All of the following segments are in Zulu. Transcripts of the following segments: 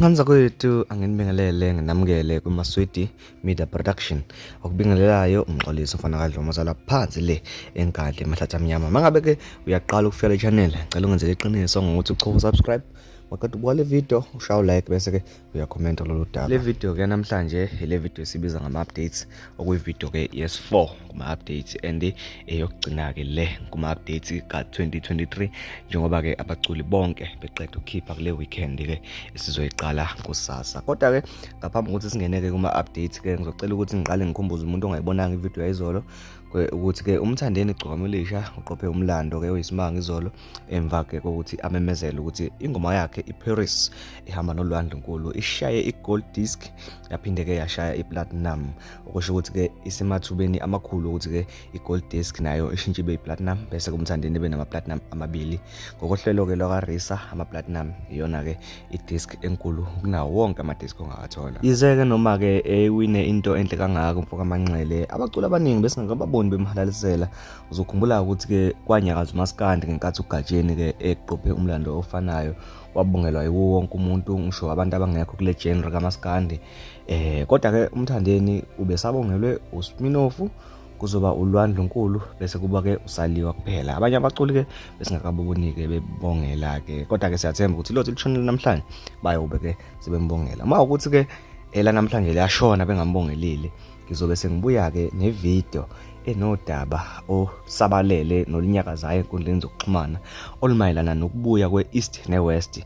Nganza kwethu anginibingelele nginamukele kuMaswidi Media Production. Okubingelelayo umxolisi ufana kadlomoza lapha phansi le enkadle emahlathi amnyama. Mangabe ke uyaqala ukufika channel, ngicela ungenzele iqiniso ngokuthi uchofa subscribe. Waqeda ukubuka le video, ushaye like bese ke uyakhomenta lolu daba. Le video ke namhlanje ile video sibiza ngama-updates okuyivideo ke yes4 kuma-updates and eyokugcina ke le kuma-updates ka-2023 njengoba ke abaculi bonke beqeda ukukhipha kule weekend ke esizoyiqala kusasa. Kodwa ke ngaphambi kokuthi singeneke kuma-updates ke ngizocela ukuthi ngiqale ngikhumbuze umuntu ongayibonanga ivideo yayizolo ukuthi ke uMthandeni igcokamulisha uqophe umlando ke oyisimanga izolo emva ke ukuthi amemezele ukuthi ingoma yakhe iParis ihamba nolwandle nkulu ishaye igold disc yaphinde ke yashaya iplatinum okusho ukuthi ke isemathubeni amakhulu ukuthi ke igold disc nayo ishintshe ibe iplatinum bese uMthandeni ebe nama platinum amabili ngokohlelo ke lwakarisa ama platinum iyona ke idisc enkulu kunawo wonke ama disc ongakathola. Izeke noma ke ewine into enhle kangaka umfoka amanxele abaculi abaningi bese ngababoni bemhalalisela uzokhumbula ukuthi ke kwanyakaza uMaskandi ngenkathi uGatsheni ke eqophe umlando ofanayo wabongelwa yiwo wonke umuntu ngisho abantu abangekho kule genre kaMaskandi. Kodwa ke uMthandeni ubesabongelwe uSminofu kuzoba ulwandle nkulu bese kuba ke usaliwa kuphela. Abanye abaculi ke besingakababoni ke bebongela ke kodwa ke siyathemba ukuthi lothi lishonile namhlanje bayobe ke sebembongela. Mawukuthi ke la namhlanje liyashona bengambongelile ngizobe sengibuya ke nevideo enodaba osabalele nolinyakazayo enkundleni zokuxhumana olumayelana nokubuya kwe-East ne-West.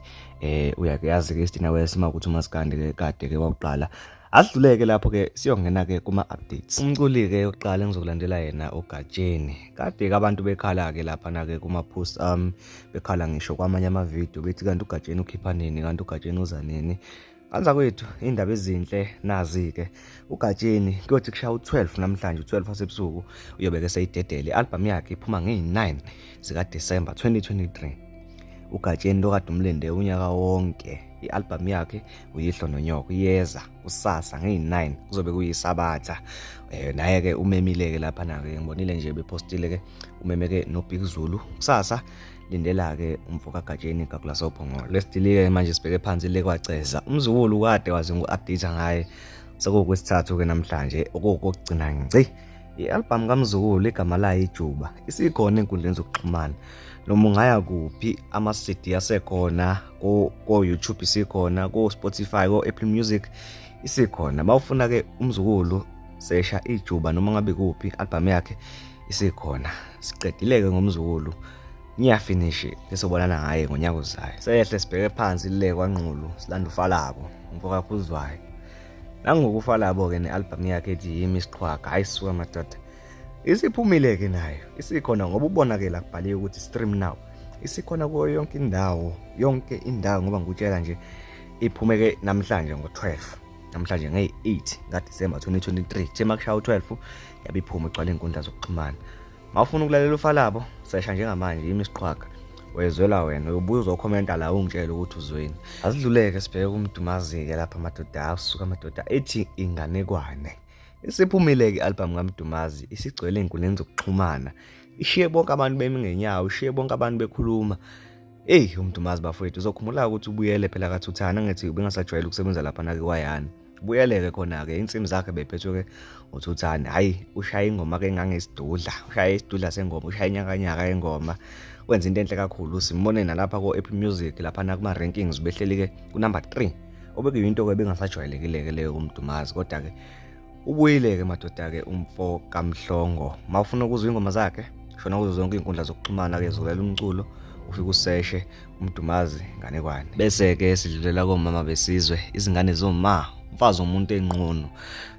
Uyayazi ke East ne-West mawukuthi uMaskandi ke kade ke waqala asidluleke lapho ke siyongena ke kuma-updates. Umculi ke oqala engizokulandela yena uGatsheni kade ke abantu bekhala ke lapha na ke kuma-post bekhala ngisho kwamanye ama-video bethi kanti uGatsheni ukhipha nini, kanti uGatsheni uza nini. Kanza kwethu indaba ezinhle nazi ke uGatsheni kuyothi kushaya u12 namhlanje u12 wasebusuku uyobe ke seyidedele i-album yakhe iphuma nge9 zika December 2023. uGatsheni lokade umlende unyaka wonke i-album yakhe uyihlo nonyoko iyeza kusasa nge9 kuzobe kuyisabatha. Naye ke umemile ke lapha na ke ngibonile nje bepostile ke umeme ke no Big Zulu kusasa lindela ke umfoka Gatsheni kakulasophongolo. Lesidilike manje sibheke phansi le kwaceza Mzukulu kade wazi ngu-update ngaye sekukwesithathu ke namhlanje okugcina ngci i-album kaMzukulu igama layo iJuba isikhona enkundleni zokuxhumana. Noma ungaya kuphi ama-CD yasekhona ko YouTube isikhona, ko Spotify, ko Apple Music isikhona. Bawufuna ke uMzukulu sesha iJuba noma ngabe kuphi album yakhe isikhona. Siqedileke ngoMzukulu ngiyafinish lesobonana ngaye ngonyaka ozayo. Sehle sibheke phansi le kwanqulu silanda uFalabo umfoka phuzwayo. Nangokufalabo ke ne-album yakhe ethi yimisiqhwaga ayisuka madoda isiphumile ke nayo isikhona ngoba ubonakala kubhaliwe ukuthi stream now isikhona kuyo yonke indawo ngoba ngikutshela nje iphume ke namhlanje ngo12 namhlanje nge8 kaDisemba 2023 thema kushaya u12 yabiphuma igcwala inkundla zokuxhumana. Mawufuna ukulalela uFalabo sesha njengamanje yimisiqhwaga wezwela wena uyobuya uzokhomenta la ungitshela ukuthi uzweni. Asidluleke sibheke uMdumazi ke lapha madoda asuka amadoda ethi inganekwane isiphumile ke album kaMdumazi isigcwele inkundleni zokuxhumana ishiye bonke abantu bemi ngenyawo ishiye bonke abantu bekhuluma. uMdumazi bafowethu uzokhumbula ukuthi ubuyele phela kathuthana ngithi ubengasajwayele ukusebenza lapha na ke kwayani ubuyeleke khona ke insimi zakhe bephethwe ke uThuthane. Hayi ushaya ingoma ke ngangesidudla ushaya isidudla sengoma ushaya inyakanyaka engoma wenza into enhle kakhulu. Simbone nalapha ko Apple Music lapha na kuma rankings behleli ke ku number 3 obekuyinto ke bengasajwayelekile ke leyo uMdumazi. Kodwa ke ubuyile ke madoda ke umfo kaMhlongo. Mawufuna ukuzwa ingoma zakhe shona kuzo zonke inkundla zokuxhumana ke zokulela umculo ufika useshe uMdumazi nganekwane. Bese ke sidlulela komama besizwe izingane zoma umfazi umuntu enqono.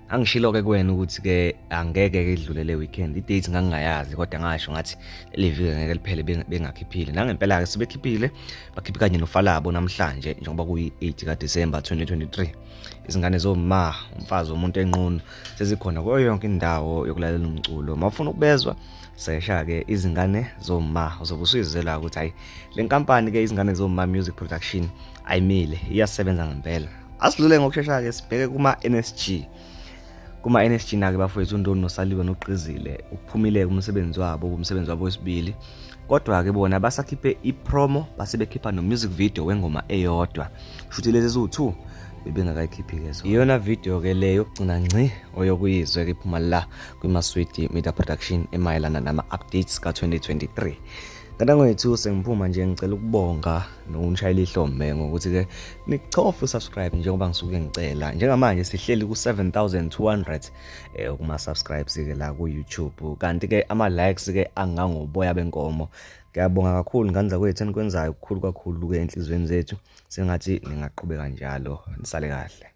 Angishilo ke kuwena ukuthi ke angeke ke idlulele weekend i-date ngangingayazi kodwa ngasho ngathi levike ngeke liphele bengakhiphile. Nangempela ke sibekhiphile bakhiphi kanye noFalabo namhlanje njengoba kuyi8 kaDisemba 2023. Izingane zoma umfazi umuntu enqono sezikhona kuyo yonke indawo yokulalela umculo. Mawufuna ukubezwa sesha ke izingane zoma uzobusizela ukuthi hayi le nkampani ke izingane zoma music production ayimile iyasebenza ngempela. Asidlule ngokusheshsha ke sibheke kuma-NSG nake bafowethu uNdoni noSaliwe noGqizile uphumile umsebenzi wabo wesibili kodwa ke bona basakhiphe ipromo base bekhipha no music video wengoma eyodwa futhi lezi eziwu2 bebengakayikhiphi ke so iyona video ke leyo yokugcina ngci oyokuyizwe ke iphuma la kwiMaswidi Media Production emayelana nama-updates ka-2023. Ngadangwethu sengiphuma nje ngicela ukubonga nokunishayela ihlombe ngokuthi ke nichofe usubscribe njengoba ngisuke ngicela. Njengamanje sihleli ku-7200 kuma-subscribes ke la ku-YouTube, kanti ke ama-likes ke angangoboya benkomo. Ngiyabonga kakhulu ngandla kwethu enikwenzayo kukhulu kakhulu ke enhlizweni zethu. Sengathi ningaqhubeka njalo, nisale kahle.